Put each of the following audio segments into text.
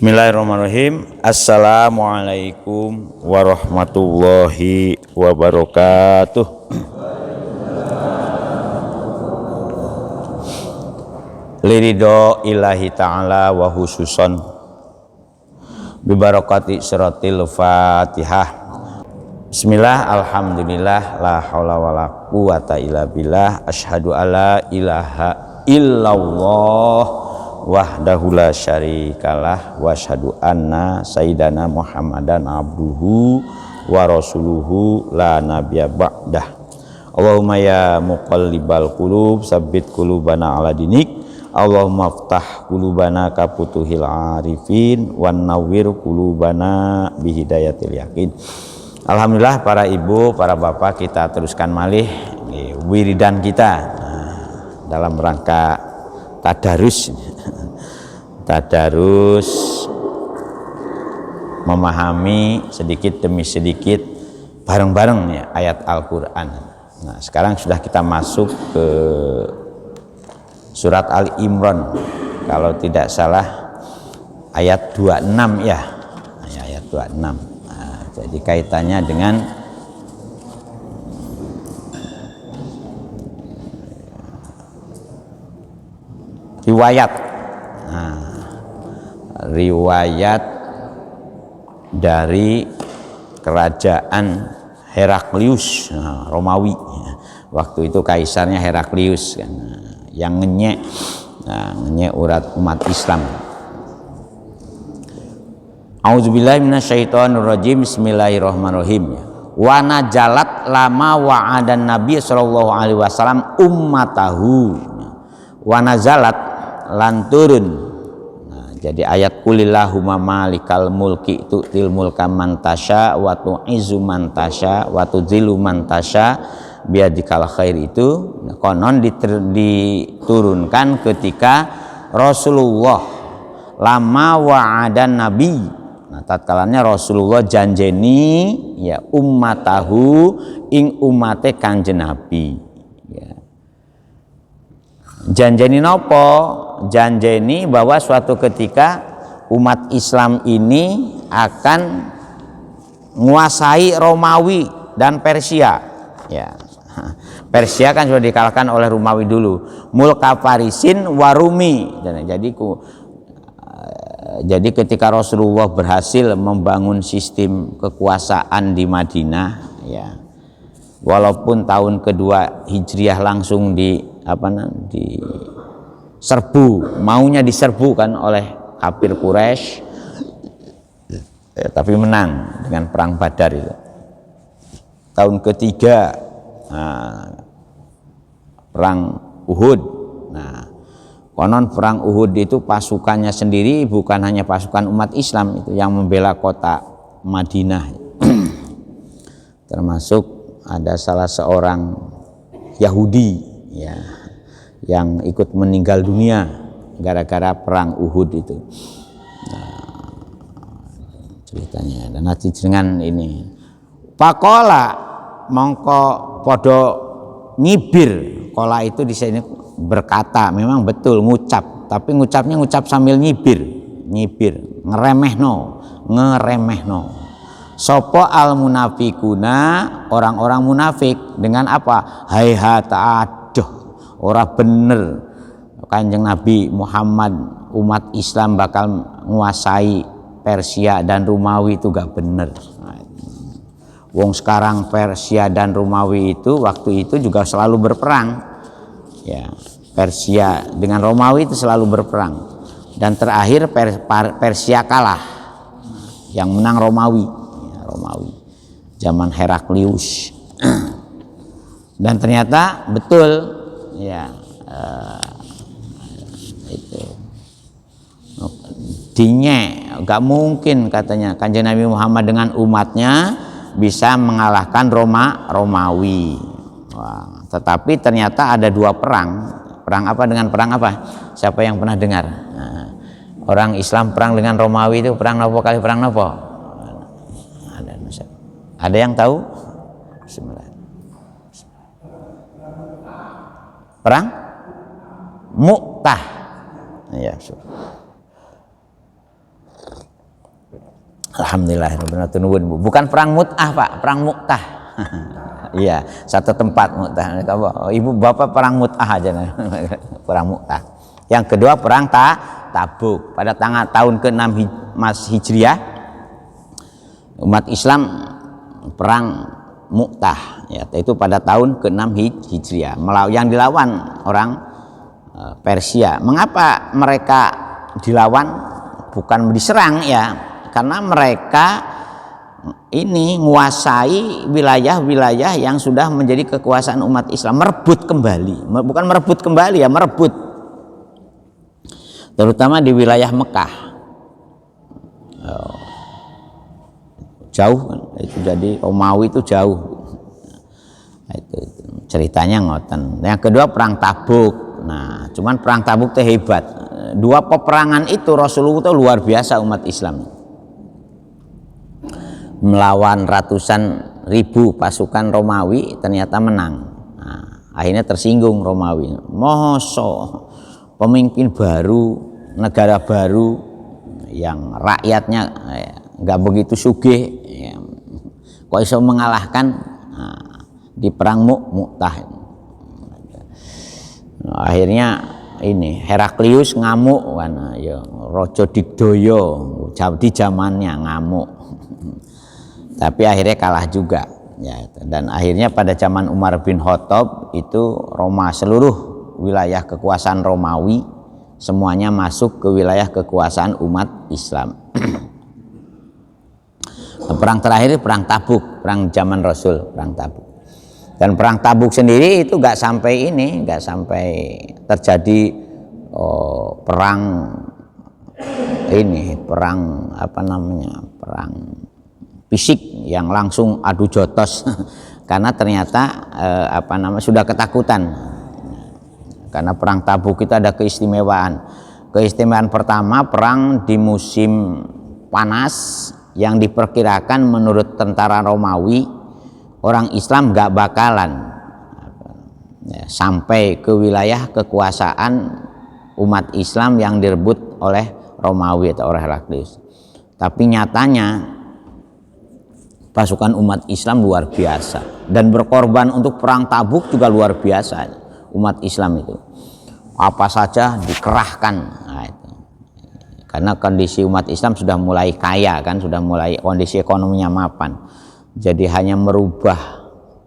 Bismillahirrahmanirrahim. Assalamualaikum warahmatullahi wabarakatuh. Liridho ilahi ta'ala wa hususon bibarakati suratil fatihah. Bismillah, alhamdulillah, la hawla wa la quwata illa billah. Asyhadu alla ilaha illallah wahdahu la syarikalah wa asyhadu anna sayyidana Muhammadan abduhu wa rasuluhu la nabiyya ba'dah. Allahumma ya muqallibal qulub sabbit qulubana ala dinik. Allahumma aftah qulubana ka futuhil arifin wan nawwir qulubana bihidayatil yakin. Alhamdulillah, para ibu, para bapak, kita teruskan malih wiridan kita dalam rangka tadarus memahami sedikit demi sedikit bareng-bareng ya ayat Al-Qur'an. Nah, sekarang sudah kita masuk ke surat Ali Imran, kalau tidak salah ayat 26 ya. Ayat 26. Nah, jadi kaitannya dengan riwayat. Nah, riwayat dari kerajaan Heraklius, Romawi. Waktu itu kaisarnya Heraklius kan, yang ngenyek urat umat Islam. Auzubillahi minasyaitonirrajim. Bismillahirrahmanirrahim. Wa najalat lama wa'adan nabiy sallallahu alaihi wasallam ummatahu. Wa nazalat lan turun. Nah, jadi ayat kulillahumma malikal mulki tu'til mulka man tasya wa tu'izzu man tasya wa tudzillu man tasya biadikal khair itu konon diturunkan ketika Rasulullah lama wa'adan nabi. Nah, tatkalanya Rasulullah janjeni ya ummatahu ing umate Kanjeng Nabi ya. Janjeni nopo? Janjeni bahwa suatu ketika umat Islam ini akan menguasai Romawi dan Persia ya. Persia kan sudah dikalahkan oleh Romawi dulu, mulka Farisin warumi. Jadi ketika Rasulullah berhasil membangun sistem kekuasaan di Madinah ya, walaupun tahun kedua Hijriah langsung maunya diserbu kan oleh kafir Quraisy ya, tapi menang dengan perang Badar itu. Tahun ketiga perang Uhud. Nah, konon perang Uhud itu pasukannya sendiri bukan hanya pasukan umat Islam itu yang membela kota Madinah. Termasuk ada salah seorang Yahudi ya yang ikut meninggal dunia gara-gara perang Uhud itu. Nah, ceritanya dan nanti dengan ini pakola mongko podo nyibir. Kola itu di sini berkata, memang betul ngucap, tapi ngucapnya ngucap sambil nyibir, ngeremehno. Sopo al munafikuna, orang-orang munafik dengan apa? Haihata aduh, ora bener Kanjeng Nabi Muhammad umat Islam bakal menguasai Persia dan Romawi, itu gak bener. Wong sekarang Persia dan Romawi itu waktu itu juga selalu berperang ya. Persia dengan Romawi itu selalu berperang dan terakhir Persia kalah, yang menang Romawi ya, Romawi zaman Heraklius. Dan ternyata betul ya, itu dinyek, gak mungkin katanya Kanjeng Nabi Muhammad dengan umatnya bisa mengalahkan Romawi. Wah, tetapi ternyata ada dua perang apa dengan perang apa? Siapa yang pernah dengar? Nah, orang Islam perang dengan Romawi itu perang nopo kali perang nopo? Ada yang tahu? Bismillah. Perang Mu'tah. Ya, Alhamdulillah, bukan perang Mu'tah Pak, perang Mu'tah. Iya, satu tempat Mu'tah. Ibu bapak perang Mu'tah aja, perang Mu'tah. Yang kedua perang Tabuk pada tahun ke-6 Hijriah, umat Islam perang Mu'tah, ya, itu pada tahun ke-6 Hijriah. Yang dilawan orang Persia. Mengapa mereka dilawan? Bukan diserang ya. Karena mereka ini menguasai wilayah-wilayah yang sudah menjadi kekuasaan umat Islam, merebut kembali, bukan merebut kembali ya, merebut, terutama di wilayah Mekah. Jauh kan itu, jadi Romawi itu jauh. Itu ceritanya ngoten. Yang kedua perang Tabuk. Nah, cuman perang Tabuk itu hebat. Dua peperangan itu Rasulullah itu luar biasa umat Islam. Melawan ratusan ribu pasukan Romawi ternyata menang. Nah, akhirnya tersinggung Romawi. Mosok pemimpin baru, negara baru yang rakyatnya nggak begitu sugih, ya, kok bisa mengalahkan di perang Mu'tah. Nah, akhirnya ini Heraklius ngamuk kan, ya Raja Digdaya di zamannya ngamuk. Tapi akhirnya kalah juga ya, dan akhirnya pada zaman Umar bin Khattab itu seluruh wilayah kekuasaan Romawi semuanya masuk ke wilayah kekuasaan umat Islam. Perang terakhir perang Tabuk, perang zaman Rasul, perang Tabuk. Dan perang Tabuk sendiri itu nggak sampai terjadi perang fisik yang langsung adu jotos karena ternyata sudah ketakutan. Karena perang Tabuk itu ada keistimewaan pertama, perang di musim panas yang diperkirakan menurut tentara Romawi orang Islam gak bakalan sampai ke wilayah kekuasaan umat Islam yang direbut oleh Romawi atau oleh Heraklius. Tapi nyatanya pasukan umat Islam luar biasa, dan berkorban untuk perang Tabuk juga luar biasa. Umat Islam itu apa saja dikerahkan. Nah, itu. Karena kondisi umat Islam sudah mulai kaya kan, sudah mulai kondisi ekonominya mapan. Jadi hanya merubah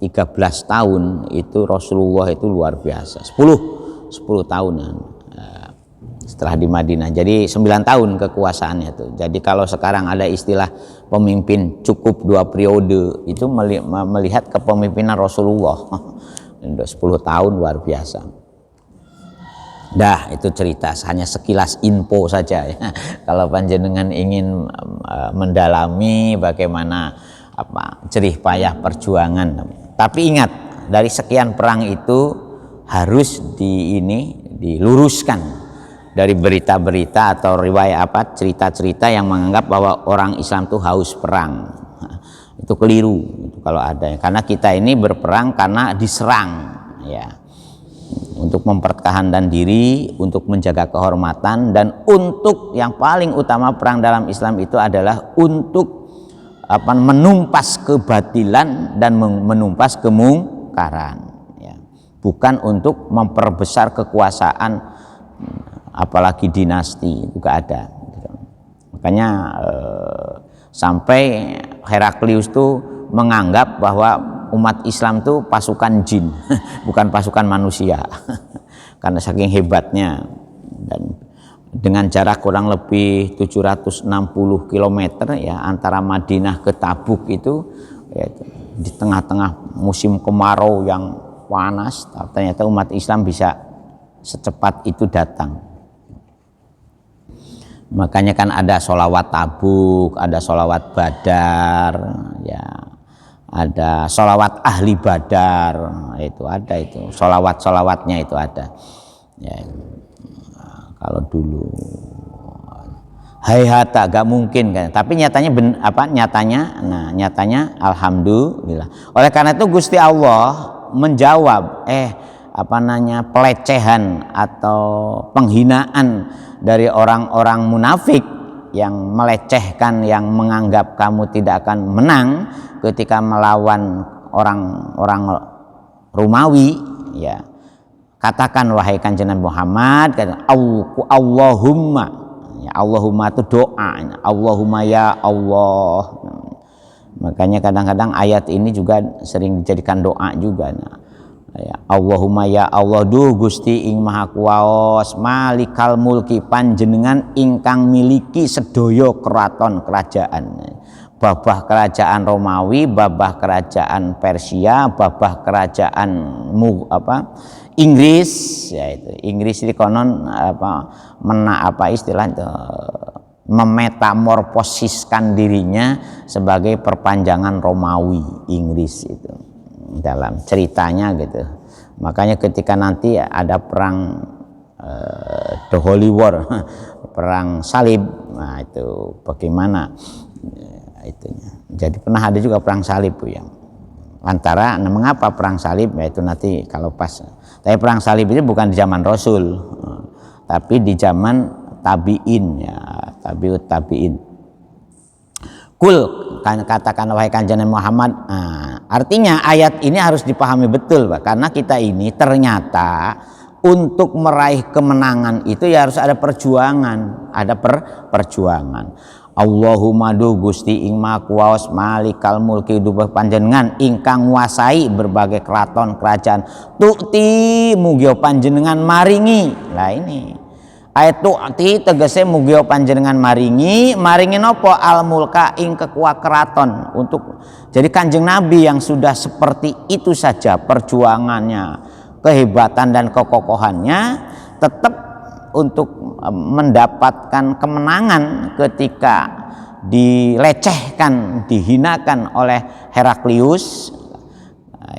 13 tahun itu Rasulullah itu luar biasa. 10 tahunan setelah di Madinah. Jadi 9 tahun kekuasaannya itu. Jadi kalau sekarang ada istilah pemimpin cukup 2 periode, itu melihat kepemimpinan Rasulullah 10 tahun luar biasa. Dah, itu cerita, hanya sekilas info saja ya. Kalau panjenengan ingin mendalami bagaimana jerih payah perjuangan. Tapi ingat, dari sekian perang itu harus diluruskan dari berita-berita atau riwayat cerita-cerita yang menganggap bahwa orang Islam itu haus perang. Itu keliru itu kalau ada, karena kita ini berperang karena diserang ya, untuk mempertahankan diri, untuk menjaga kehormatan, dan untuk yang paling utama perang dalam Islam itu adalah untuk menumpas kebatilan dan menumpas kemungkaran ya. Bukan untuk memperbesar kekuasaan apalagi dinasti, juga ada. Makanya sampai Heraklius tuh menganggap bahwa umat Islam tuh pasukan jin, bukan pasukan manusia. Karena saking hebatnya, dan dengan jarak kurang lebih 760 km ya antara Madinah ke Tabuk itu ya, di tengah-tengah musim kemarau yang panas, ternyata umat Islam bisa secepat itu datang. Makanya kan ada sholawat Tabuk, ada sholawat Badar, ya, ada sholawat ahli Badar, itu ada, itu sholawatnya itu ada. Ya, kalau dulu, hayhata gak mungkin kan, tapi nyatanya alhamdulillah. Oleh karena itu Gusti Allah menjawab pelecehan atau penghinaan dari orang-orang munafik yang melecehkan, yang menganggap kamu tidak akan menang ketika melawan orang-orang Romawi, ya katakan wahai Kanjeng Nabi Muhammad, Allahumma, ya, Allahumma itu doa, Allahumma ya Allah. Makanya kadang-kadang ayat ini juga sering dijadikan doa juga. Ya, Allahumma ya Allah, duh Gusti ing maha kuwaos, malikal mulki, panjenengan ingkang miliki sedaya keraton kerajaan. Babah kerajaan Romawi, babah kerajaan Persia, babah kerajaan Inggris, ya itu. Inggris itu konon istilah itu, memetamorfosiskan dirinya sebagai perpanjangan Romawi, Inggris itu dalam ceritanya gitu. Makanya ketika nanti ada perang the Holy War, perang salib, nah itu bagaimana itunya. Jadi pernah ada juga perang salib Bu, yang antara mengapa perang salib, yaitu nanti kalau pas. Tapi perang salib itu bukan di zaman Rasul, tapi di zaman tabi'in, ya, tabi'ut tabi'in. Kul, katakan wahai Kanjeng Muhammad. Artinya ayat ini harus dipahami betul Pak, karena kita ini ternyata untuk meraih kemenangan itu ya harus ada perjuangan, ada perjuangan. Allahumma du Gusti ing maha kuwaos, malikal mulki dubah panjenengan ingkang nguasai berbagai keraton kerajaan, tukti mugio panjenengan maringi. Lah ini ayat tukti tegese mugio panjenengan maringi nopo al mulka ing kekuat keraton. Untuk jadi Kanjeng Nabi yang sudah seperti itu saja perjuangannya, kehebatan dan kekokohannya, tetap untuk mendapatkan kemenangan ketika dilecehkan, dihinakan oleh Heraklius,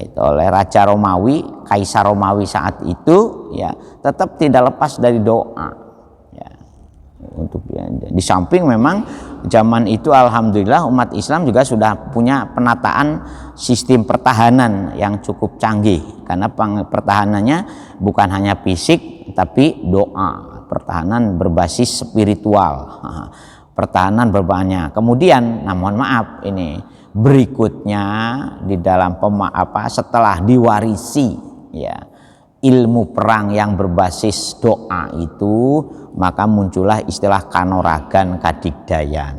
itu oleh Raja Romawi, Kaisar Romawi saat itu, ya tetap tidak lepas dari doa. Ya, untuk di samping memang zaman itu alhamdulillah umat Islam juga sudah punya penataan sistem pertahanan yang cukup canggih, karena pertahanannya bukan hanya fisik tapi doa, pertahanan berbasis spiritual, pertahanan berbanyak. Kemudian, mohon maaf, ini berikutnya di dalam setelah diwarisi ya ilmu perang yang berbasis doa itu, maka muncullah istilah kanoragan kadigdayan.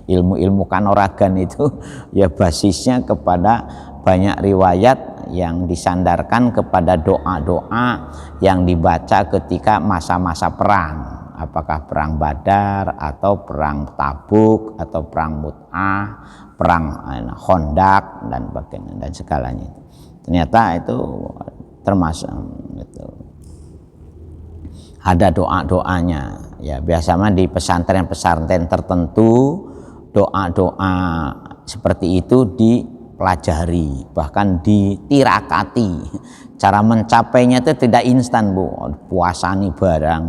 Ilmu-ilmu kanoragan itu ya basisnya kepada banyak riwayat yang disandarkan kepada doa-doa yang dibaca ketika masa-masa perang, apakah perang Badar atau perang Tabuk atau perang Mut'ah, perang Khandaq dan sebagainya dan segalanya. Ternyata itu termasuk itu ada doa-doanya. Ya biasanya di pesantren-pesantren tertentu doa-doa seperti itu dipelajari, bahkan ditirakati. Cara mencapainya itu tidak instan Bu. Puasani barang,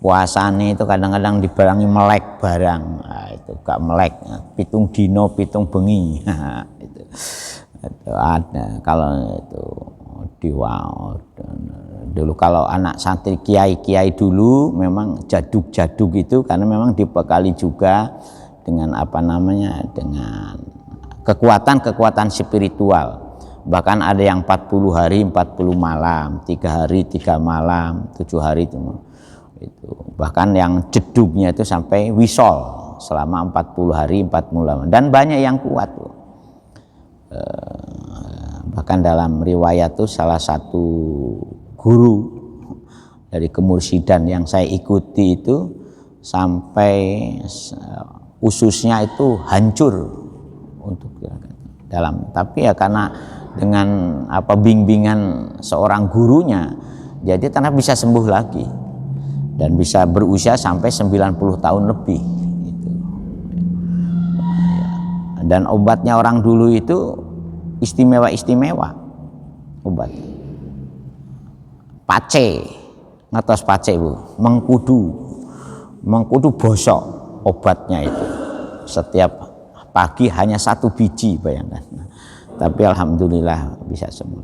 puasani itu kadang-kadang dibarangi melek barang, nah, itu gak melek, pitung dino pitung bengi. Itu ada. Kalau itu dulu kalau anak santri kiai-kiai dulu memang jaduk-jaduk itu karena memang dibekali juga dengan dengan kekuatan-kekuatan spiritual. Bahkan ada yang 40 hari 40 malam, 3 hari 3 malam, 7 hari itu. Bahkan yang jeduknya itu sampai wisol selama 40 hari 40 malam, dan banyak yang kuat. Bahkan dalam riwayat itu salah satu guru dari kemursidan yang saya ikuti itu sampai ususnya itu hancur untuk dalam, tapi ya karena dengan bimbingan seorang gurunya, jadi karena bisa sembuh lagi dan bisa berusia sampai 90 tahun lebih gitu. Dan obatnya orang dulu itu istimewa obat. Pace, ngertos pace Bu, mengkudu bosok obatnya itu. Setiap pagi hanya 1 biji, bayangkan. Tapi alhamdulillah bisa sembuh.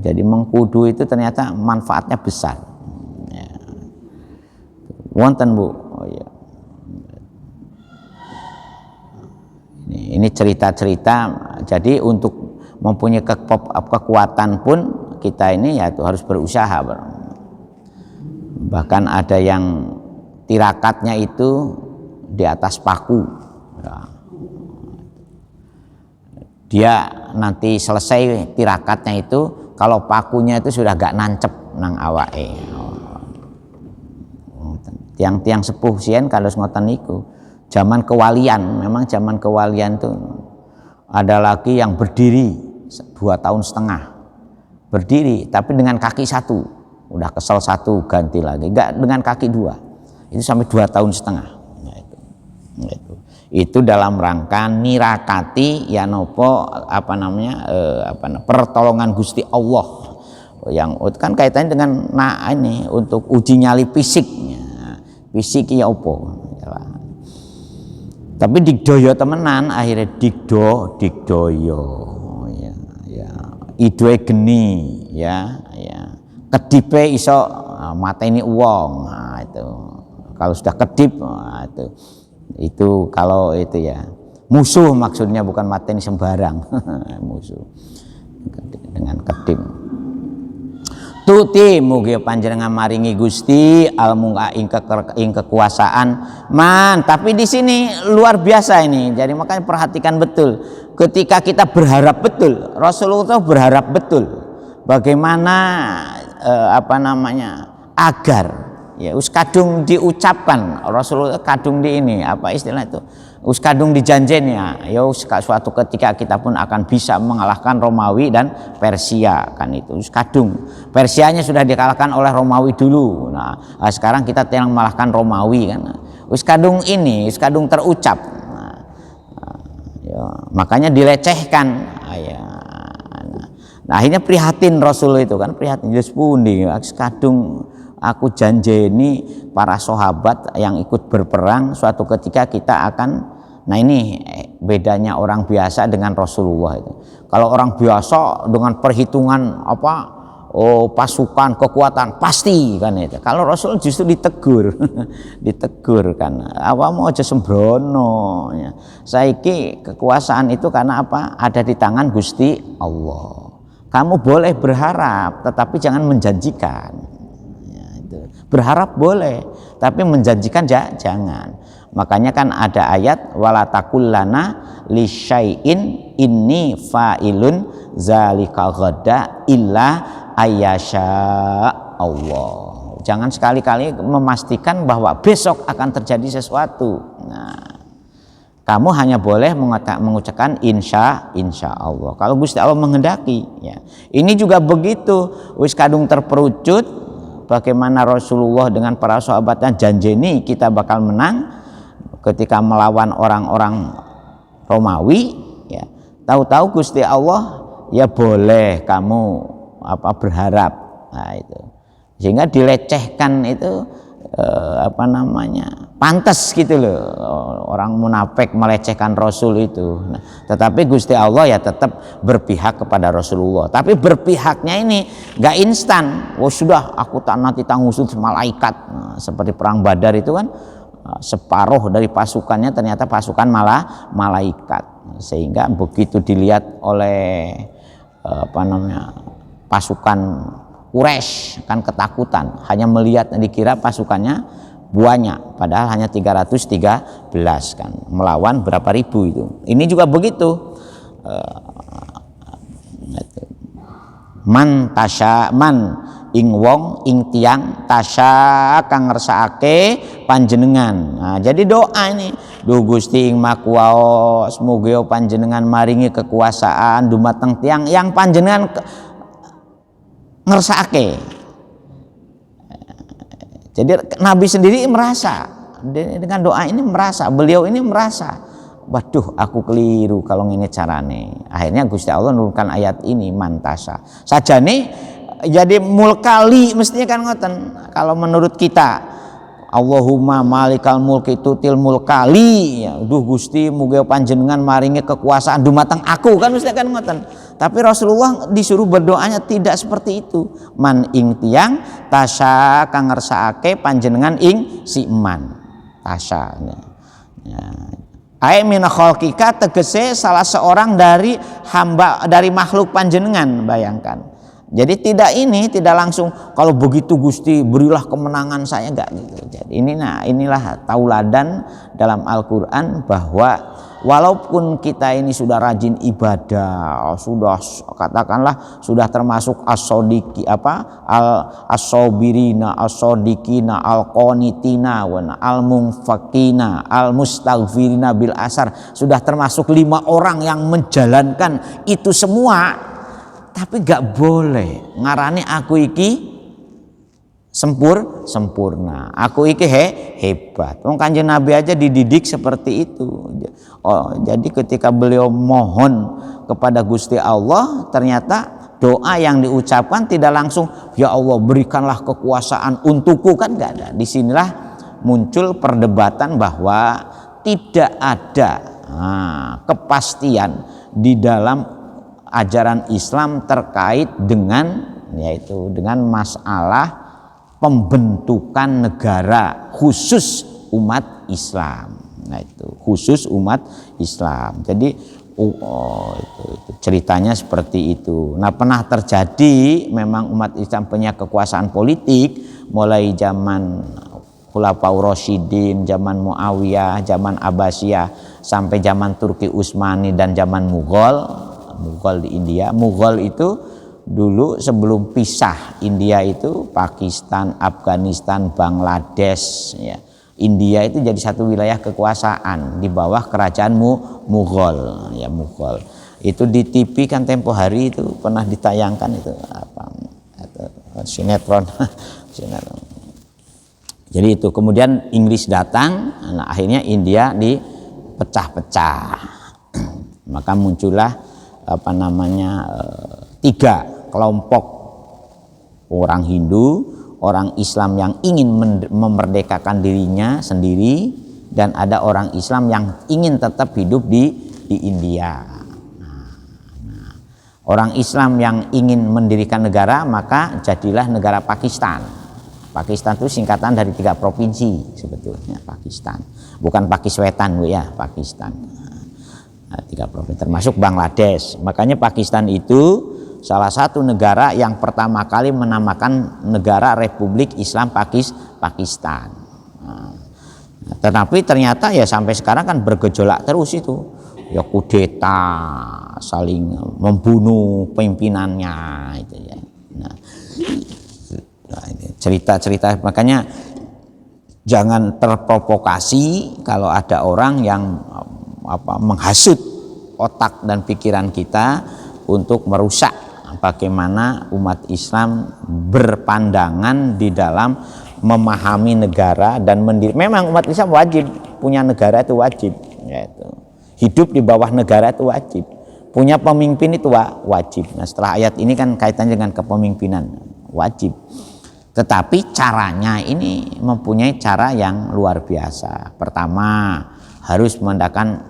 Jadi mengkudu itu ternyata manfaatnya besar. Ya. Wonten Bu, Ini cerita-cerita. Jadi untuk mempunyai kekuatan pun kita ini ya harus berusaha. Bahkan ada yang tirakatnya itu di atas paku. Dia nanti selesai tirakatnya itu, kalau pakunya itu sudah gak nancep nang awake. Tiang-tiang sepuh sien kalau ngoten niku. Zaman kewalian, memang zaman kewalian itu ada lagi yang berdiri 2,5 tahun. Berdiri tapi dengan kaki satu. Udah kesel satu ganti lagi. Enggak dengan kaki 2. Itu sampai 2,5 tahun. Nah, itu. Itu dalam rangka nirakati ya nopo pertolongan Gusti Allah yang kan kaitannya dengan ini untuk uji nyali fisiknya, fisik ya opo ya. Tapi digdoyo temenan, akhirnya digdoyo ya idoe geni ya kedipe iso mateni uwong. Nah, itu kalau sudah kedip itu kalau itu ya musuh, maksudnya bukan mateni sembarang. Musuh dengan kedip. Tuti mugi panjenengan maringi Gusti almunga ing kekuasaan man. Tapi di sini luar biasa ini. Jadi makanya perhatikan betul. Ketika kita berharap betul, Rasulullah berharap betul bagaimana agar ya kadung diucapkan Rasulullah, kadung di ini apa istilah itu, kadung dijanjen ya suatu ketika kita pun akan bisa mengalahkan Romawi dan Persia, kan itu kadung. Persianya sudah dikalahkan oleh Romawi dulu. Nah sekarang kita yang mengalahkan Romawi kan. Kadung ini kadung terucap. Ya, makanya dilecehkan. Nah akhirnya prihatin Rasul itu kan, prihatin Yesus pundi kadung aku janjeni para sahabat yang ikut berperang suatu ketika kita akan. Nah ini bedanya orang biasa dengan Rasulullah itu. Kalau orang biasa dengan perhitungan pasukan kekuatan pasti kan itu. Kalau Rasul justru ditegur, ditegur kan. Awamu aja sembrono. Ya. Saiki kekuasaan itu karena apa? Ada di tangan Gusti Allah. Kamu boleh berharap, tetapi jangan menjanjikan. Berharap boleh, tapi menjanjikan jangan. Makanya kan ada ayat wala taqullana li syai'in inni fa'ilun zalika ghada illa ayyasha Allah. Jangan sekali-kali memastikan bahwa besok akan terjadi sesuatu. Nah, kamu hanya boleh mengucapkan insya Allah. Kalau Gusti Allah menghendaki, ya. Ini juga begitu. Wis kadung terperucut. Bagaimana Rasulullah dengan para sahabatnya janjeni kita bakal menang ketika melawan orang-orang Romawi, ya. Tahu-tahu Gusti Allah ya boleh kamu berharap. Nah, itu sehingga dilecehkan itu pantas gitu loh, orang munafik melecehkan Rasul itu. Nah, tetapi Gusti Allah ya tetap berpihak kepada Rasulullah. Tapi berpihaknya ini nggak instan. Sudah aku nanti tanggung malaikat. Nah, seperti perang Badar itu kan separuh dari pasukannya ternyata pasukan malaikat. Sehingga begitu dilihat oleh pasukan Quraisy kan ketakutan, hanya melihat dikira pasukannya banyak, padahal hanya 313 kan, melawan berapa ribu itu. Ini juga begitu. Man ing wong ing tiang tasya kang ngersakake panjenengan. Nah, jadi doa ini, duh Gusti ing makuwaos mugia panjenengan maringi kekuasaan dumateng tiang yang panjenengan ngersakake. Jadi Nabi sendiri merasa dengan doa ini, beliau ini merasa, waduh aku keliru kalau ini carane. Akhirnya Gusti Allah menurunkan ayat ini mantasa. Sajane jadi mulkali mestinya kan ngoten. Kalau menurut kita Allahumma malikal mulki tutil mulkali, ya duh Gusti muga panjenengan maringi kekuasaan dumateng aku, kan mestinya kan ngoten. Tapi Rasulullah disuruh berdoanya tidak seperti itu. Man ing tiang tasya kang ngersakake panjenengan ing si man tasya. Ya. Ai min khalqika tegese salah seorang dari hamba, dari makhluk panjenengan, bayangkan. Jadi tidak langsung kalau begitu Gusti berilah kemenangan saya, enggak gitu. Jadi inilah tauladan dalam Al-Qur'an bahwa walaupun kita ini sudah rajin ibadah, sudah katakanlah sudah termasuk as-sabirina, as-sadiqina, al-qanitina, al-munfaqina, al-mustaghfirina bil asar, sudah termasuk 5 orang yang menjalankan itu semua. Tapi gak boleh ngarani aku iki sempurna, aku iki hebat. Wong Kanjeng Nabi aja dididik seperti itu. Jadi ketika beliau mohon kepada Gusti Allah, ternyata doa yang diucapkan tidak langsung ya Allah berikanlah kekuasaan untukku, kan gak ada. Disinilah muncul perdebatan bahwa tidak ada kepastian di dalam ajaran Islam terkait dengan yaitu dengan masalah pembentukan negara khusus umat Islam. Nah itu khusus umat Islam. Jadi itu ceritanya seperti itu. Nah pernah terjadi memang umat Islam punya kekuasaan politik mulai zaman Khulafaur Rasyidin, zaman Muawiyah, zaman Abbasiyah sampai zaman Turki Utsmani dan zaman Mughal di India. Mughal itu dulu sebelum pisah India itu Pakistan, Afghanistan, Bangladesh ya. India itu jadi satu wilayah kekuasaan di bawah kerajaan Mughal ya. Mughal itu di TV kan tempo hari itu pernah ditayangkan itu sinetron. Jadi itu kemudian Inggris datang, nah akhirnya India dipecah-pecah. Maka muncullah 3 kelompok, orang Hindu, orang Islam yang ingin memerdekakan dirinya sendiri, dan ada orang Islam yang ingin tetap hidup di India. Orang Islam yang ingin mendirikan negara, maka jadilah negara Pakistan. Pakistan itu singkatan dari 3 provinsi sebetulnya. Pakistan bukan Pakiswetan ya, Pakistan. 3 provinsi termasuk Bangladesh. Makanya Pakistan itu salah satu negara yang pertama kali menamakan negara Republik Islam Pakistan. Tetapi ternyata ya sampai sekarang kan bergejolak terus itu. Ya kudeta, saling membunuh pimpinannya itu ya. Nah ini cerita-cerita, makanya jangan terprovokasi kalau ada orang yang menghasut otak dan pikiran kita untuk merusak bagaimana umat Islam berpandangan di dalam memahami negara dan memang umat Islam wajib punya negara, itu wajib, yaitu hidup di bawah negara itu wajib, punya pemimpin itu wajib. Nah setelah ayat ini kan kaitannya dengan kepemimpinan, wajib. Tetapi caranya ini mempunyai cara yang luar biasa. Pertama harus mengadakan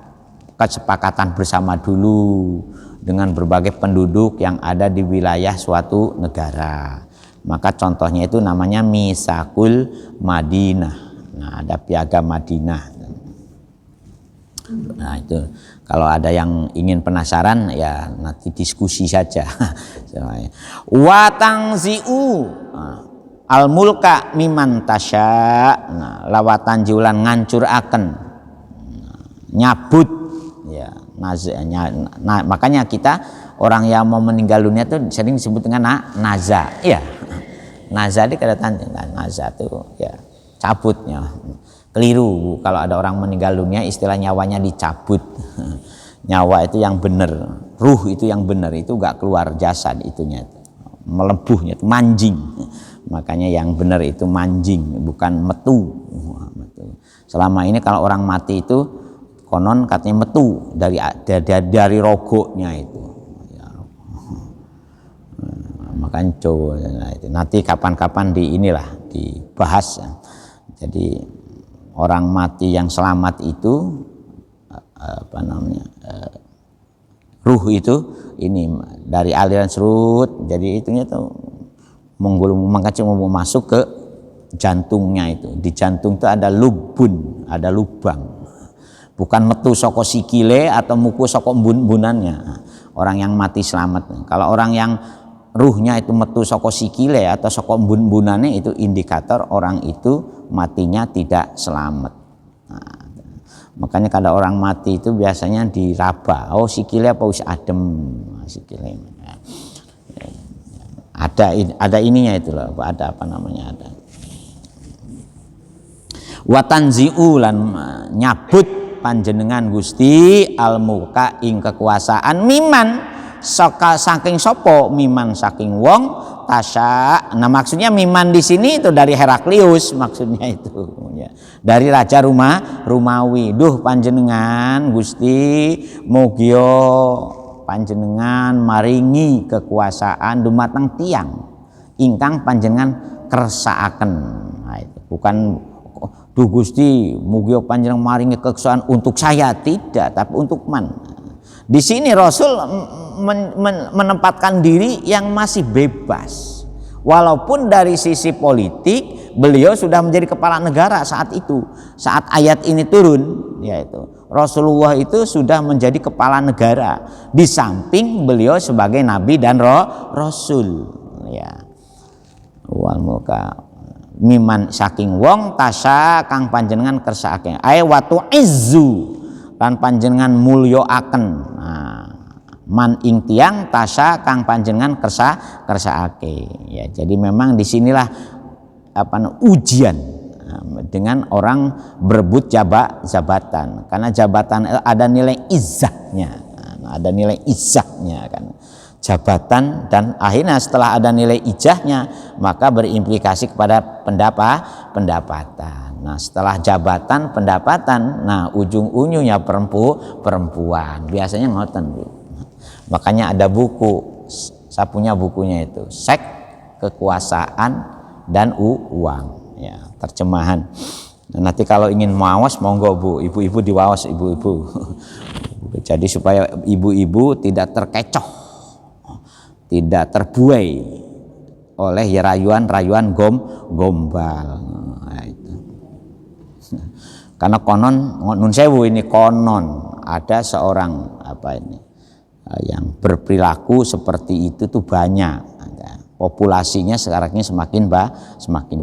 kesepakatan bersama dulu dengan berbagai penduduk yang ada di wilayah suatu negara. Maka contohnya itu namanya Misakul Madinah. Nah ada piagam Madinah. Nah itu kalau ada yang ingin penasaran ya nanti diskusi saja. Wa tangzi'u al-mulka miman tasya. Nah, lawatan julan ngancuraken, nyabut ya, makanya kita orang yang mau meninggal dunia itu sering disebut dengan naza ya. Naza itu kedatangan naza itu ya cabutnya. Keliru kalau ada orang meninggal dunia istilah nyawanya dicabut. Nyawa itu yang benar, ruh itu yang benar, itu gak keluar jasad itunya, melebuhnya itu manjing. Makanya yang benar itu manjing, bukan metu. Selama ini kalau orang mati itu konon katanya metu dari rogoknya itu. Makanya itu nanti kapan-kapan dibahas. Jadi orang mati yang selamat itu ruh itu ini dari aliran serut, jadi itunya tuh masuk ke jantungnya itu. Di jantung itu ada lubun, ada lubang. bukan metu saka sikile atau muku saka embun-embunannya. Orang yang mati selamat. Kalau orang yang ruhnya itu metu saka sikile atau saka embun-embunane, itu indikator orang itu matinya tidak selamat. Nah, makanya kalau orang mati itu biasanya diraba, oh sikile apa wis adem, sikile. Ada ininya itu loh, ada apa namanya, ada. Watanzi'u lan nyabut panjenengan Gusti al-mulka ing kekuasaan miman saking sopo, miman saking wong tasya. Nah maksudnya miman di sini itu dari Heraklius, maksudnya itu ya. Dari Raja Rumawi. Duh panjenengan Gusti mugio panjenengan maringi kekuasaan dumateng tiang ingkang panjenengan kersakaken. Nah, itu bukan duh Gusti mugi panjenengan maringi kekuasaan untuk saya, tidak, tapi untuk man. Di sini Rasul menempatkan diri yang masih bebas, walaupun dari sisi politik beliau sudah menjadi kepala negara saat itu, saat ayat ini turun, yaitu Rasulullah itu sudah menjadi kepala negara di samping beliau sebagai nabi dan rasul, ya. Wal mulka miman saking wong tasya kang panjenengan kersakaken ay watu izzu lan panjenengan mulyoaken. Nah, man ing tiang tasya kang panjenengan kersakake, ya. Jadi memang disinilah ujian dengan orang berebut jabatan, karena jabatan ada nilai izzahnya, ada nilai izzahnya kan, jabatan, dan akhirnya setelah ada nilai ijahnya maka berimplikasi kepada pendapatan. Nah setelah jabatan pendapatan, nah ujung-ujungnya perempuan biasanya ngoten Bu. Makanya ada buku, saya punya bukunya itu, Seks, Kekuasaan dan Uang, ya, terjemahan. Nah, nanti kalau ingin mawas monggo Bu, ibu-ibu diwawas ibu-ibu. Jadi supaya ibu-ibu tidak terkecoh, tidak terbuai oleh rayuan-rayuan gombal. Nah, itu. Karena konon nun sewu ini konon ada seorang yang berperilaku seperti itu tuh banyak. Populasinya sekarang ini semakin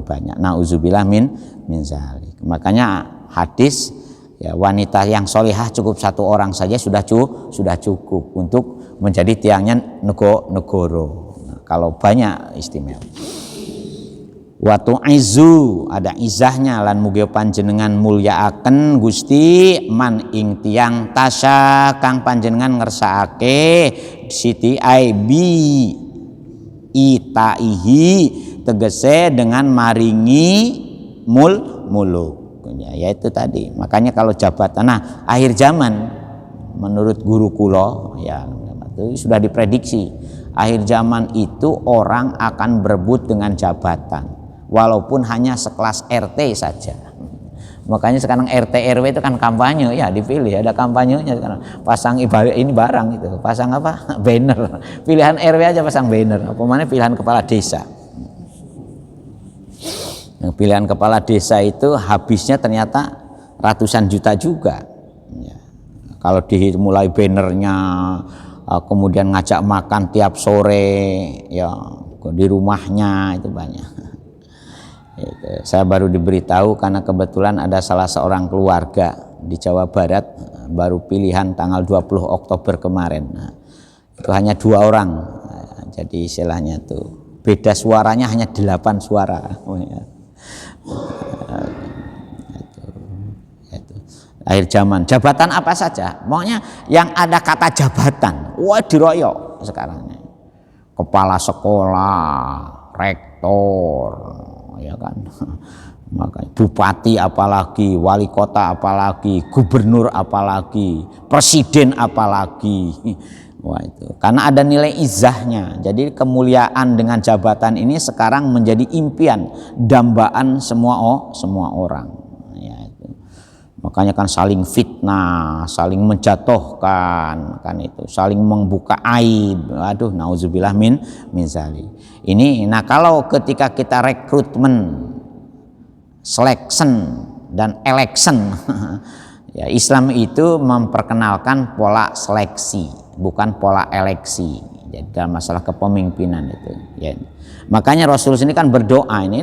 banyak. Nauzubillah min zalik. Makanya hadis, ya, wanita yang solihah cukup satu orang saja sudah cukup untuk menjadi tiangnya negoro. Nah, kalau banyak istimewa. Watu izu ada izahnya lan mugi panjenengan mulyaaken Gusti man ing tiang tasya kang panjenengan ngersakake siti aibi itaihi tegese dengan maringi muluk, ya itu tadi. Makanya kalau jabatan, nah akhir zaman menurut guru kula, ya itu sudah diprediksi akhir zaman itu orang akan berebut dengan jabatan walaupun hanya sekelas RT saja. Makanya sekarang RT RW itu kan kampanye, ya dipilih, ada kampanyenya sekarang. Pasang ini barang itu, pasang apa? Banner. Pilihan RW aja pasang banner. Apa mana pilihan kepala desa. Yang pilihan kepala desa itu habisnya ternyata ratusan juta juga. Ya. Kalau mulai bannernya, kemudian ngajak makan tiap sore, ya di rumahnya itu banyak. Saya baru diberitahu karena kebetulan ada salah seorang keluarga di Jawa Barat baru pilihan tanggal 20 Oktober kemarin. Nah, itu hanya 2 orang. Nah, jadi istilahnya tuh beda suaranya hanya 8 suara. Itu. Akhir zaman. Jabatan apa saja? Pokoknya yang ada kata jabatan, wah diroyok sekarang. Kepala sekolah, rektor, ya kan, makanya bupati apalagi, wali kota apalagi, gubernur apalagi, presiden apalagi. Wah itu karena ada nilai izahnya. Jadi kemuliaan dengan jabatan ini sekarang menjadi impian dambaan semua orang, ya itu. Makanya kan saling fitnah, saling menjatuhkan, kan itu, saling membuka aib. Aduh, nauzubillah min zalik. Ini, nah kalau ketika kita rekrutmen, selection dan election, Ya, Islam itu memperkenalkan pola seleksi, bukan pola eleksi. Jadi dalam masalah kepemimpinan itu, ya. Makanya Rasul sini kan berdoa ini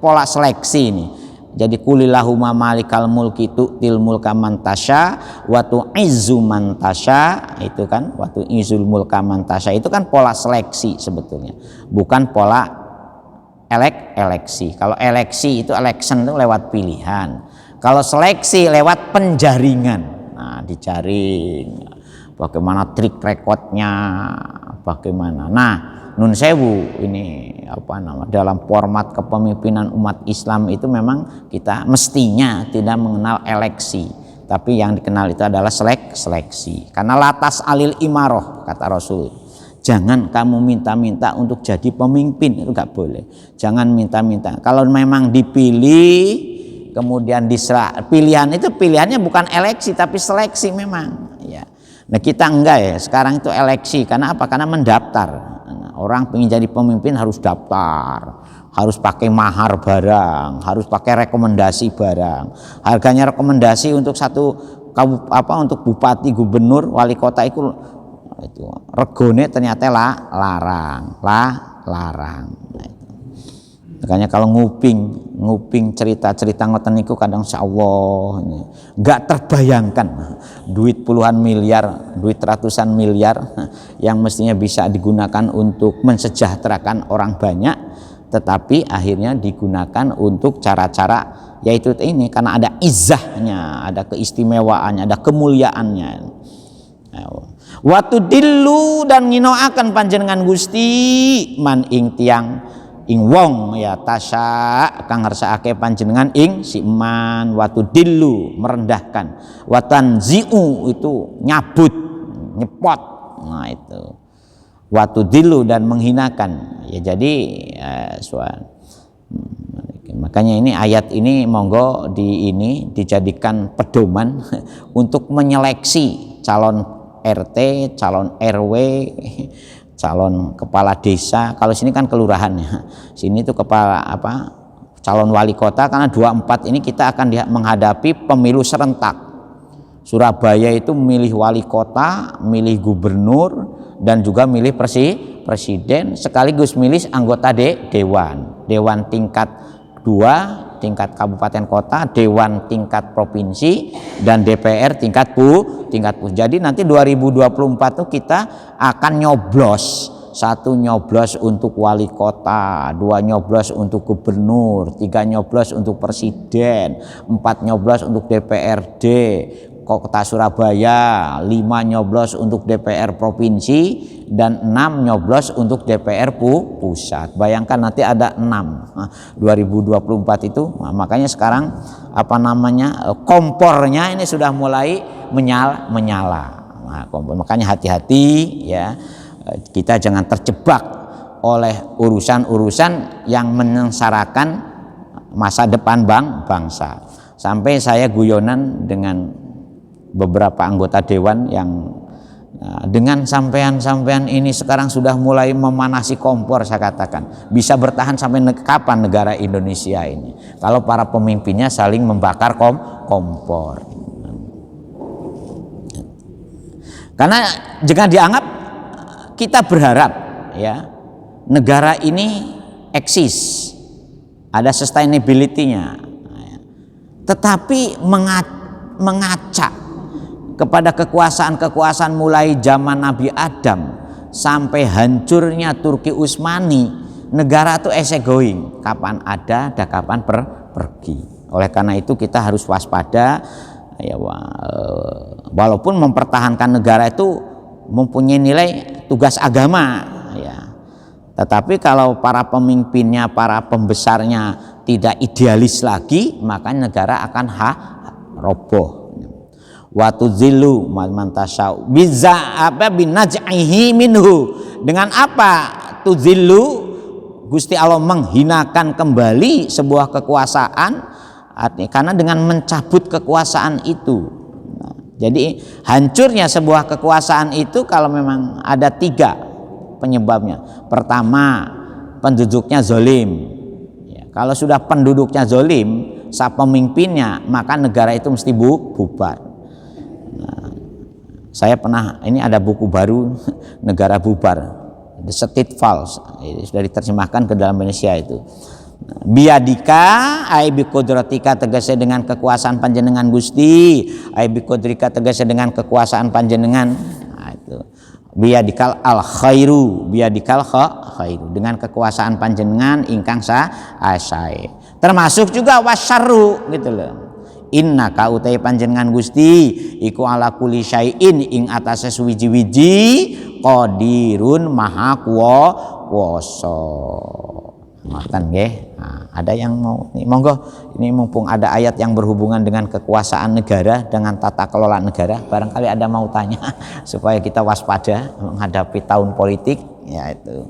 pola seleksi ini. Jadi kulillahumma malikal mulki tu'til mulka man tasya wa tu'izzu man tasya, itu kan wa tu'izzul mulka man tasya, itu kan pola seleksi sebetulnya, bukan pola eleksi. Kalau eleksi itu election itu lewat pilihan. Kalau seleksi lewat penjaringan. Nah, dijaring bagaimana trik rekodnya, bagaimana. Nah, nun sewu ini dalam format kepemimpinan umat Islam itu memang kita mestinya tidak mengenal eleksi, tapi yang dikenal itu adalah seleksi. Karena latas alil imaroh, kata Rasul, jangan kamu minta-minta untuk jadi pemimpin, itu nggak boleh. Jangan minta-minta. Kalau memang dipilih kemudian diserah, pilihannya bukan eleksi tapi seleksi memang, ya. Nah, kita enggak ya, sekarang itu eleksi. Karena apa? Karena mendaftar. Orang ingin jadi pemimpin harus daftar, harus pakai mahar barang, harus pakai rekomendasi barang. Harganya rekomendasi untuk untuk bupati, gubernur, wali kota itu regone ternyata larang. Nah, makanya kalau nguping cerita-cerita ngoten niku kadang insyaallah nggak terbayangkan duit puluhan miliar, duit ratusan miliar yang mestinya bisa digunakan untuk mensejahterakan orang banyak, tetapi akhirnya digunakan untuk cara-cara yaitu ini, karena ada izzahnya, ada keistimewaannya, ada kemuliaannya. Watu dillu dan nginoaken panjenengan Gusti man ing tiang ing wong ya tasya kang ngersakake panjenengan ing si iman. Watu dillu merendahkan, watan ziu itu nyabut, nyepot. Nah itu watu dillu dan menghinakan ya. Jadi makanya ini ayat ini monggo dijadikan pedoman untuk menyeleksi calon RT, calon RW, calon kepala desa. Kalau sini kan kelurahan ya, sini tuh kepala calon wali kota. Karena 24 ini kita akan menghadapi pemilu serentak. Surabaya itu milih wali kota, milih gubernur, dan juga milih presiden, sekaligus milih anggota dewan tingkat 2, tingkat kabupaten kota, dewan tingkat provinsi, dan DPR tingkat pusat. Jadi nanti 2024 tuh kita akan nyoblos. 1 nyoblos untuk wali kota, 2 nyoblos untuk gubernur, 3 nyoblos untuk presiden, 4 nyoblos untuk DPRD Kota Surabaya, 5 nyoblos untuk DPR provinsi, dan 6 nyoblos untuk DPR pusat. Bayangkan nanti ada 6 2024 itu. Makanya sekarang kompornya ini sudah mulai menyala. Nah, makanya hati-hati ya, kita jangan terjebak oleh urusan-urusan yang menyengsarakan masa depan bangsa. Sampai saya guyonan dengan beberapa anggota dewan yang dengan sampean ini sekarang sudah mulai memanasi kompor, saya katakan bisa bertahan sampai kapan negara Indonesia ini kalau para pemimpinnya saling membakar kompor. Karena jangan dianggap kita berharap ya negara ini eksis, ada sustainability-nya, tetapi mengacak kepada kekuasaan mulai zaman Nabi Adam sampai hancurnya Turki Utsmani. Negara itu easygoing, kapan ada dan kapan pergi. Oleh karena itu kita harus waspada ya, walaupun mempertahankan negara itu mempunyai nilai tugas agama ya, tetapi kalau para pemimpinnya, para pembesarnya tidak idealis lagi, maka negara akan roboh. Watu zilu mantasau biza binajaihi minhu. Dengan apa tuzilu? Gusti Allah menghinakan kembali sebuah kekuasaan, karena dengan mencabut kekuasaan itu. Jadi hancurnya sebuah kekuasaan itu kalau memang ada 3 penyebabnya. Pertama, penduduknya zolim ya. Kalau sudah penduduknya zolim, sa pemimpinnya, maka negara itu mesti bubar. Nah, saya pernah, ini ada buku baru negara bubar, The State Falls, sudah diterjemahkan ke dalam Indonesia itu. Biadika ai bi qudratika, tegasnya dengan kekuasaan panjenengan Gusti, ai bi qudratika tegasnya dengan kekuasaan panjenengan. Nah, itu biadikal al khairu, biadikal khairu, dengan kekuasaan panjenengan ingkang sae. Termasuk juga wasyarru gitu loh. Inna ka utai panjenengan Gusti iku ala kulli syai'in ing atase suwiji-wiji qadirun maha kuwasa. Ngoten nggih. Nah, ada yang mau nih, monggo, ini mumpung ada ayat yang berhubungan dengan kekuasaan negara, dengan tata kelola negara, barangkali ada mau tanya supaya kita waspada menghadapi tahun politik, ya itu.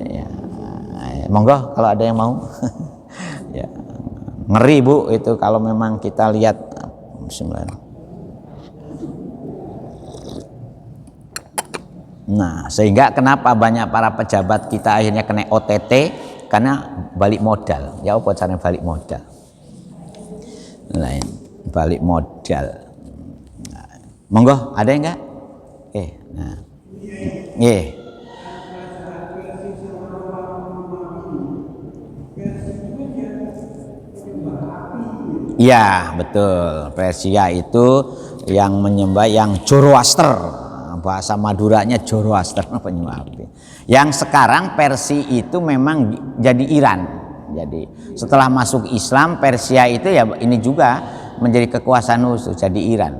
Ya, monggo kalau ada yang mau. Ya. Ngeri Bu itu kalau memang kita lihat. Bismillah. Nah, sehingga kenapa banyak para pejabat kita akhirnya kena OTT, karena balik modal. Ya apa caranya balik modal? Lain, balik modal. Nah, monggo, ada enggak? Nah. Ya, betul. Persia itu yang menyembah yang Zoroaster. Bahasa Maduranya Zoroaster, penyembah api. Yang sekarang Persia itu memang jadi Iran. Jadi setelah masuk Islam, Persia itu ya ini juga menjadi kekuasaan khusus, jadi Iran.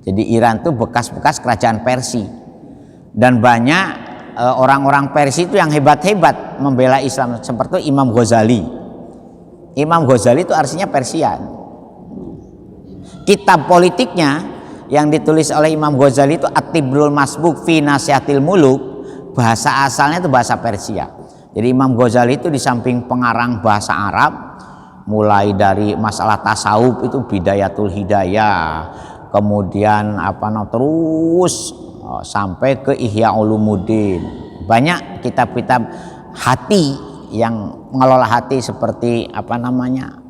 Jadi Iran itu bekas-bekas kerajaan Persia. Dan banyak orang-orang Persia itu yang hebat-hebat membela Islam, seperti Imam Ghazali. Imam Ghazali itu artinya Persian. Kitab politiknya yang ditulis oleh Imam Ghazali itu At-Tibrul Masbuk fi Nasihatil Muluk, bahasa asalnya itu bahasa Persia. Jadi Imam Ghazali itu di samping pengarang bahasa Arab, mulai dari masalah tasawuf itu Bidayatul Hidayah, kemudian terus sampai ke Ihya Ulumuddin. Banyak kitab-kitab hati yang mengelola hati seperti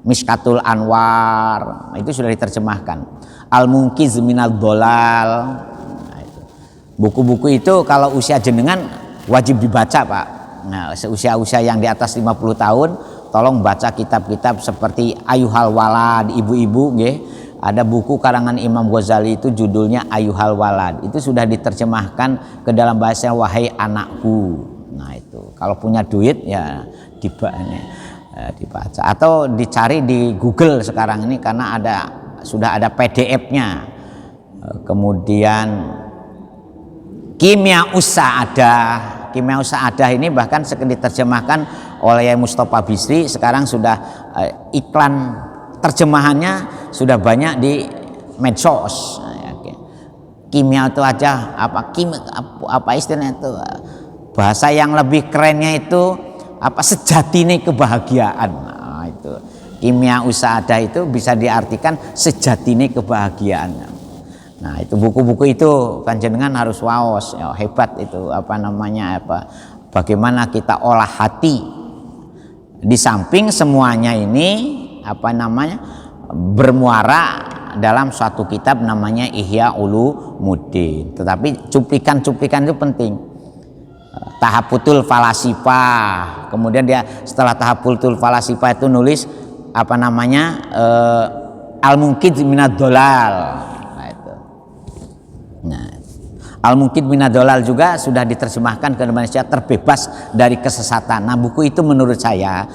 Miskatul Anwar, itu sudah diterjemahkan. Al-Munqiz minal Dolal. Nah, buku-buku itu kalau usia jenengan wajib dibaca Pak. Nah, usia-usia yang di atas 50 tahun tolong baca kitab-kitab seperti Ayuhal Walad, ibu-ibu nggih. Ada buku karangan Imam Ghazali itu judulnya Ayuhal Walad. Itu sudah diterjemahkan ke dalam bahasa Wahai Anakku. Nah, itu kalau punya duit ya dibaca atau dicari di Google sekarang ini karena sudah ada PDF-nya. Kemudian Kimia Usaadah ini bahkan diterjemahkan oleh Mustafa Bisri. Sekarang sudah iklan terjemahannya sudah banyak di medsos. Kimia itu aja apa istilahnya itu, bahasa yang lebih kerennya itu sejatine kebahagiaan. Nah, itu Kimia Usaadah itu bisa diartikan sejatine kebahagiaan. Nah, itu buku-buku itu panjenengan harus waos, ya, hebat itu bagaimana kita olah hati. Di samping semuanya ini bermuara dalam suatu kitab namanya Ihya Ulumuddin. Tetapi cuplikan-cuplikan itu penting. Tahafutul Falasifah. Kemudian dia setelah Tahafutul Falasifah itu nulis Al-Munqiz minad Dolal. Nah, Al-Munqiz minad Dolal juga sudah diterjemahkan ke Indonesia, terbebas dari kesesatan. Nah, buku itu menurut saya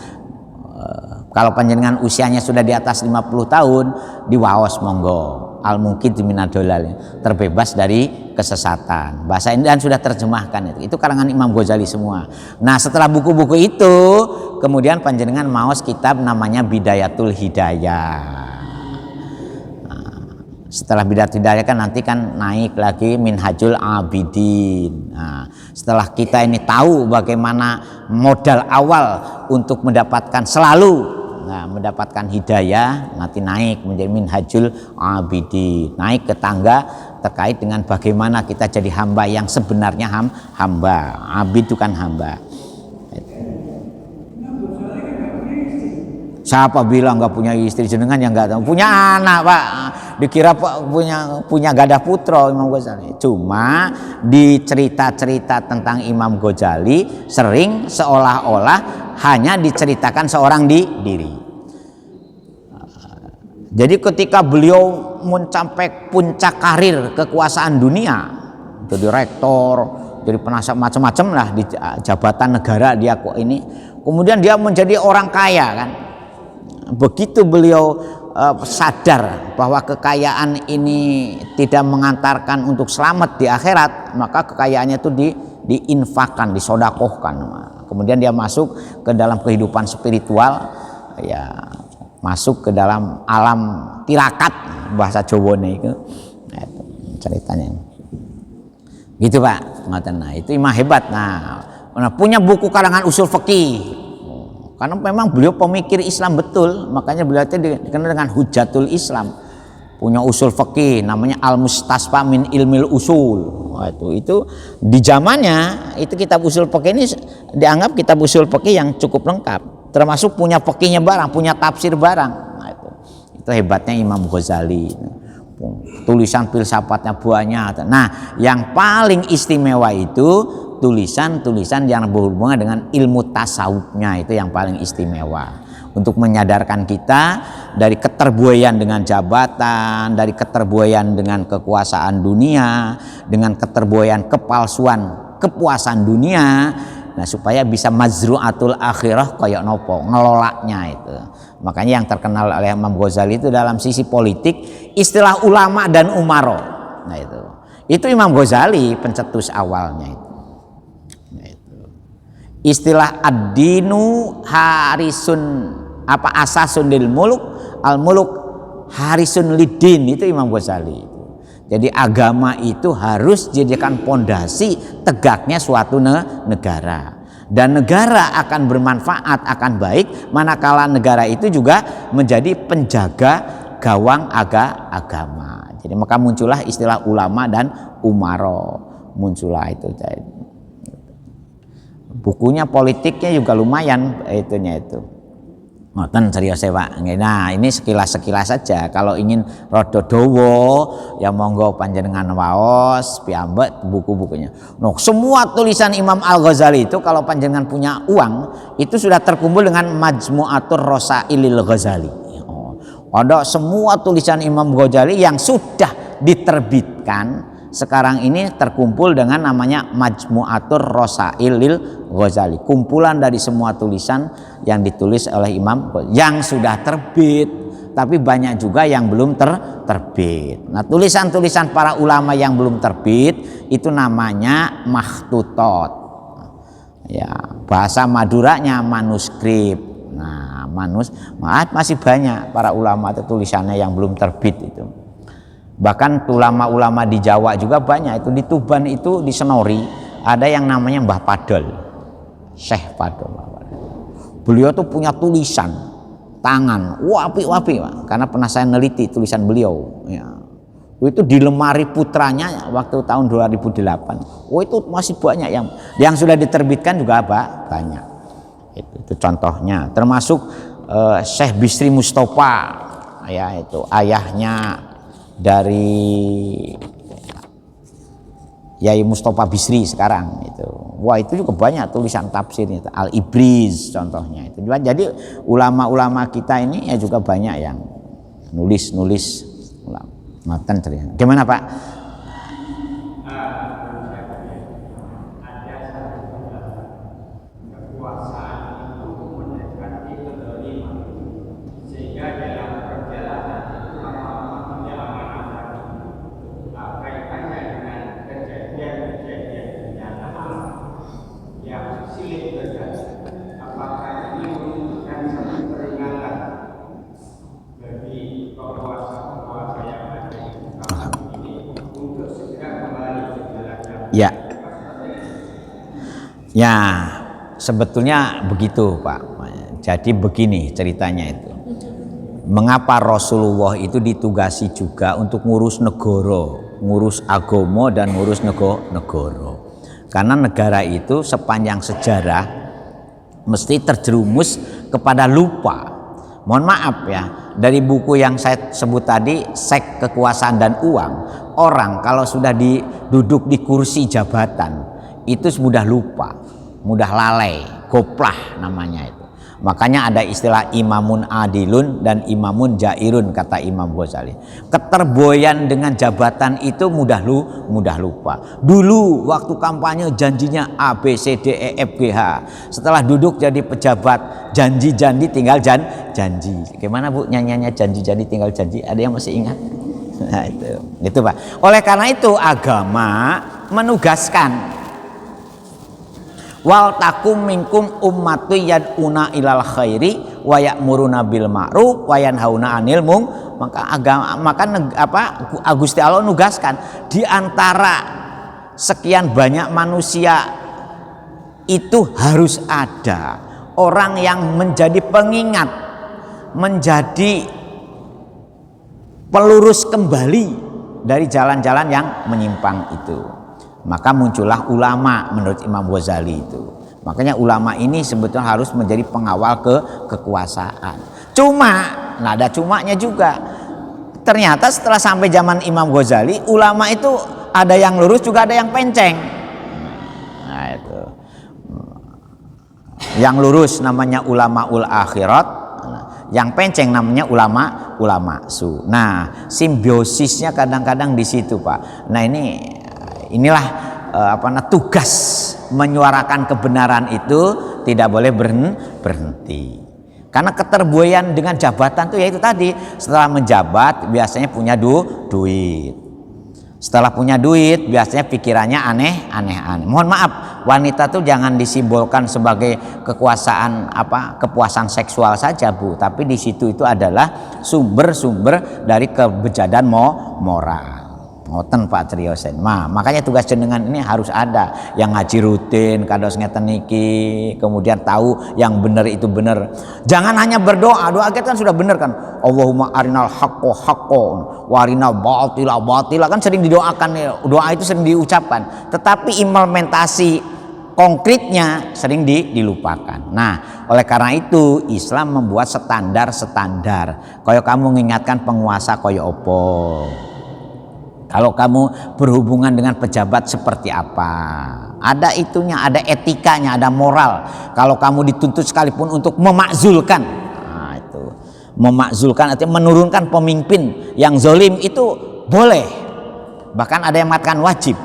kalau panjenengan usianya sudah di atas 50 tahun diwaos monggo. Al-Munqiz minad Dolal, terbebas dari kesesatan. Bahasa ini dan sudah terjemahkan itu karangan Imam Ghazali semua. Nah, setelah buku-buku itu kemudian panjenengan maos kitab namanya Bidayatul Hidayah. Nah, setelah Bidayatul Hidayah kan nanti kan naik lagi Minhajul Abidin. Nah, setelah kita ini tahu bagaimana modal awal untuk mendapatkan mendapatkan hidayah, nanti naik menjadi Minhajul Abidin, naik ke tangga terkait dengan bagaimana kita jadi hamba yang sebenarnya hamba. Abid itu kan hamba. Siapa bilang nggak punya istri? Jenengan yang nggak tahu. Punya anak Pak. Dikira Pak punya gadah putra Imam Ghazali. Cuma di cerita-cerita tentang Imam Ghazali sering seolah-olah hanya diceritakan seorang diri. Jadi ketika beliau mencapai puncak karir kekuasaan dunia, jadi rektor, jadi penasihat macam-macam lah di jabatan negara dia kok ini. Kemudian dia menjadi orang kaya kan. Begitu beliau sadar bahwa kekayaan ini tidak mengantarkan untuk selamat di akhirat, maka kekayaannya itu diinfakkan, disodakohkan. Kemudian dia masuk ke dalam kehidupan spiritual, ya masuk ke dalam alam tirakat bahasa Jawane itu. Nah, itu ceritanya. Gitu Pak. Nah, itu imam hebat. Nah, punya buku karangan usul fikih. Karena memang beliau pemikir Islam betul, makanya beliau itu dikenal dengan Hujatul Islam. Punya usul fikih namanya Al-Mustasfa min Ilmil Usul. Nah, itu di zamannya itu kitab usul fikih ini dianggap kitab usul fikih yang cukup lengkap. Termasuk punya fikihnya barang, punya tafsir barang. Nah, itu hebatnya Imam Ghazali. Tulisan filsafatnya banyak. Nah, yang paling istimewa itu tulisan-tulisan yang berhubungan dengan ilmu tasawufnya, itu yang paling istimewa untuk menyadarkan kita dari keterbuaian dengan jabatan, dari keterbuaian dengan kekuasaan dunia, dengan keterbuaian kepalsuan kepuasan dunia. Nah, supaya bisa mazru'atul akhirah kayak nopo ngelolanya itu. Makanya yang terkenal oleh Imam Ghazali itu dalam sisi politik istilah ulama dan umaro. Nah, itu Imam Ghazali pencetus awalnya itu. Istilah ad-dinu harisun asasun lil muluk, al muluk harisun lidin, itu Imam Ghazali. Jadi agama itu harus dijadikan pondasi tegaknya suatu negara, dan negara akan bermanfaat, akan baik manakala negara itu juga menjadi penjaga gawang agama. Jadi maka muncullah istilah ulama dan umaro, muncullah itu. Bukunya politiknya juga lumayan itunya itu. Ngoten serius Pak. Nah, ini sekilas-sekilas saja. Kalau ingin rada dawa ya monggo panjenengan waos piyambak buku-bukunya. Nah, semua tulisan Imam Al-Ghazali itu kalau panjenengan punya uang itu sudah terkumpul dengan Majmu'atur Rasailil Ghazali. Ada semua tulisan Imam Ghazali yang sudah diterbitkan sekarang ini terkumpul dengan namanya Majmu'atur Rasailil Ghazali, kumpulan dari semua tulisan yang ditulis oleh Imam yang sudah terbit, tapi banyak juga yang belum terbit. Nah, tulisan-tulisan para ulama yang belum terbit itu namanya makhtutot. Ya, bahasa Maduranya manuskrip. Nah, masih banyak para ulama itu tulisannya yang belum terbit itu. Bahkan ulama-ulama di Jawa juga banyak itu. Di Tuban itu di Senori ada yang namanya Mbah Padol, Syekh Padol. Beliau tuh punya tulisan tangan wapi-wapi karena pernah saya neliti tulisan beliau ya. Itu di lemari putranya waktu tahun 2008. Itu masih banyak yang sudah diterbitkan juga banyak. Itu contohnya, termasuk Syekh Bisri Mustafa ya, itu ayahnya dari Yai Mustafa Bisri sekarang itu. Wah, itu juga banyak tulisan tafsirnya, Al-Ibriz contohnya itu. Jadi ulama-ulama kita ini ya juga banyak yang nulis ulama. Makan cerita. Gimana Pak? Ya, sebetulnya begitu Pak. Jadi begini ceritanya itu. Mengapa Rasulullah itu ditugasi juga untuk ngurus negara, ngurus agama dan ngurus negara. Karena negara itu sepanjang sejarah mesti terjerumus kepada lupa, Mohon maaf ya, dari buku yang saya sebut tadi, Seks Kekuasaan dan Uang, orang kalau sudah duduk di kursi jabatan itu mudah lupa, mudah lalai, goplah namanya itu. Makanya ada istilah imamun adilun dan imamun jairun, kata Imam Ghazali. Keterbuoyan dengan jabatan itu mudah lupa. Dulu waktu kampanye janjinya A B C D E F G H. Setelah duduk jadi pejabat, janji tinggal janji. Gimana Bu nyanyiannya, janji tinggal janji? Ada yang masih ingat? Nah, itu Pak. Oleh karena itu agama menugaskan wal takum minkum ummatu yad'una ilal khairi wa ya'muruna bil ma'ruf wa yanhauna 'anil munkar. Maka Gusti Allah nugaskan di antara sekian banyak manusia itu harus ada orang yang menjadi pengingat, menjadi pelurus kembali dari jalan-jalan yang menyimpang itu. Maka muncullah ulama menurut Imam Ghazali itu. Makanya ulama ini sebetulnya harus menjadi pengawal kekuasaan. Cuma, nah ada cumanya juga. Ternyata setelah sampai zaman Imam Ghazali, ulama itu ada yang lurus juga ada yang penceng. Nah itu. Yang lurus namanya ulamaul akhirat, yang penceng namanya ulama su. Nah, simbiosisnya kadang-kadang di situ, Pak. Nah, inilah tugas menyuarakan kebenaran itu tidak boleh berhenti. Karena keterbuoyan dengan jabatan tuh ya itu tadi, setelah menjabat biasanya punya duit. Setelah punya duit biasanya pikirannya aneh-aneh. Mohon maaf, wanita tuh jangan disimbolkan sebagai kepuasan seksual saja, Bu, tapi di situ itu adalah sumber-sumber dari kebejadan moral. Ngoten Pak Triosen. Makanya tugas jenengan ini harus ada yang ngaji rutin, kados ngeten niki, kemudian tahu yang benar itu benar. Jangan hanya berdoa, doa kita kan sudah benar kan. Allahumma arinal haqqo haqqon wa arinal batila batila, kan sering didoakan, doa itu sering diucapkan, tetapi implementasi konkretnya sering dilupakan. Nah, oleh karena itu Islam membuat standar. Kaya kamu mengingatkan penguasa kaya opo. Kalau kamu berhubungan dengan pejabat seperti apa? Ada itunya, ada etikanya, ada moral. Kalau kamu dituntut sekalipun untuk memakzulkan, nah itu memakzulkan artinya menurunkan pemimpin yang zalim itu boleh. Bahkan ada yang mengatakan wajib.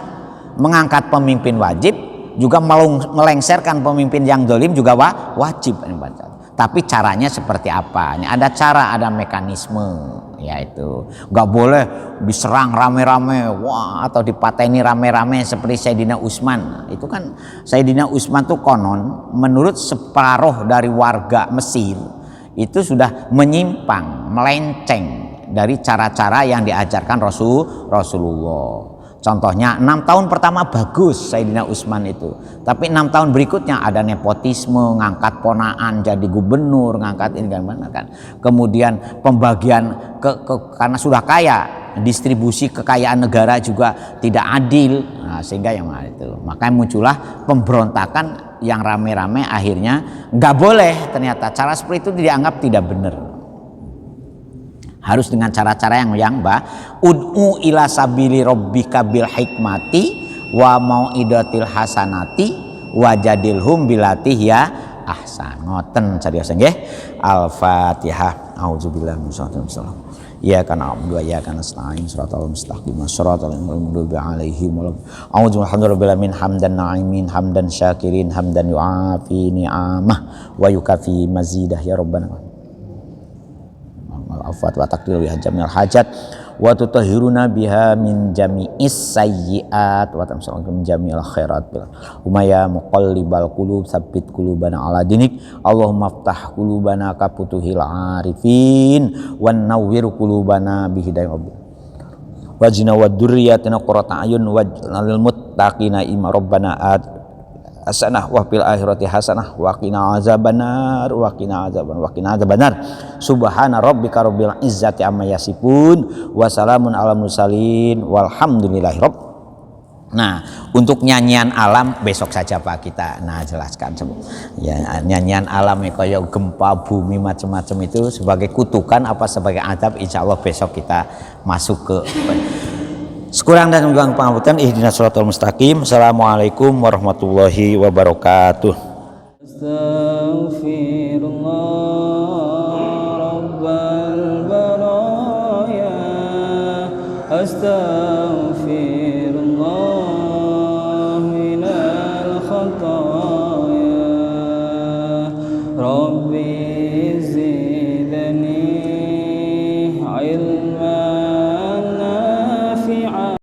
Mengangkat pemimpin wajib, juga melengsarkan pemimpin yang zalim juga wajib. Tapi caranya seperti apa? Ada cara, ada mekanisme, yaitu nggak boleh diserang rame-rame, atau dipateni rame-rame seperti Sayyidina Utsman. Itu kan Sayyidina Utsman tuh konon menurut separuh dari warga Mesir itu sudah menyimpang, melenceng dari cara-cara yang diajarkan Rasulullah. Contohnya 6 tahun pertama bagus Sayyidina Utsman itu, tapi 6 tahun berikutnya ada nepotisme, ngangkat ponaan jadi gubernur, ngangkat ini kan. Kemudian pembagian karena sudah kaya, distribusi kekayaan negara juga tidak adil. Nah, sehingga yang itu, makanya muncullah pemberontakan yang rame-rame, akhirnya nggak boleh, ternyata cara seperti itu dianggap tidak benar. Harus dengan cara-cara yang ud'u ila sabili rabbika bil hikmati wa mau'idatil hasanati wajadilhum bilati ya ahsan. Ngoten carios nggih. Al-Fatihah. Auzubillahi minasyaitonir rajim. Iyyaka na'budu wa iyyaka nasta'in. Shiratal mustaqim. Shiratal maghdubi 'alaihim waladdallin. A'udzubillahi min hamdan na'imin, hamdan syakirin, hamdan yu'afi ni'amah wa yukafi mazidah ya rabbana. Afat wa taqdir biha jamil hajat wa tutahhiruna biha min jami'is sayyiat wa tamsaluna min jami'il khairat umaya muqallibal qulub tsabbit qulubana ala dinik Allahumma aftah qulubana ka futuhil arifin wan nawwir qulubana bi hidayah wajina wa dzurriyyatina qurrata ayun waj'alil muttaqina imama rabbana hasanah wa fil akhirati hasanah wa qina azabannar subhana rabbika rabbil izzati amma yasifun wa salamun alal mursalin walhamdulillahi Nah, untuk nyanyian alam besok saja Pak kita jelaskan. Ya, nyanyian alam kayak gempa bumi macam-macam itu sebagai kutukan apa sebagai adab, insya Allah besok kita masuk ke. Sekurang dan kurang pangapunten, ihdinas shiratal mustaqim. Assalamualaikum warahmatullahi wabarakatuh. Astaghfirullah rabbal baraya